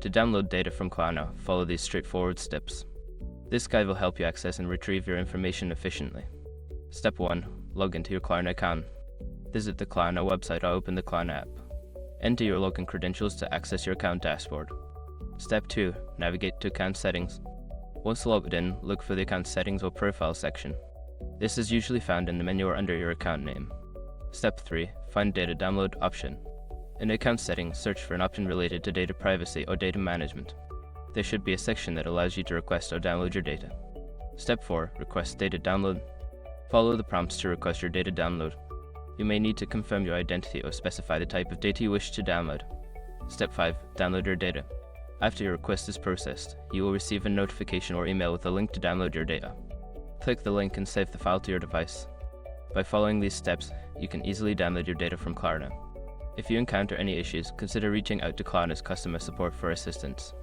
To download data from Klarna, follow these straightforward steps. This guide will help you access and retrieve your information efficiently. Step 1. Log into your Klarna account. Visit the Klarna website or open the Klarna app. Enter your login credentials to access your account dashboard. Step 2. Navigate to account settings. Once logged in, look for the account settings or profile section. This is usually found in the menu or under your account name. Step 3. Find data download option. In the account settings, search for an option related to data privacy or data management. There should be a section that allows you to request or download your data. Step 4. Request data download. Follow the prompts to request your data download. You may need to confirm your identity or specify the type of data you wish to download. Step 5. Download your data. After your request is processed, you will receive a notification or email with a link to download your data. Click the link and save the file to your device. By following these steps, you can easily download your data from Klarna. If you encounter any issues, consider reaching out to Klarna's customer support for assistance.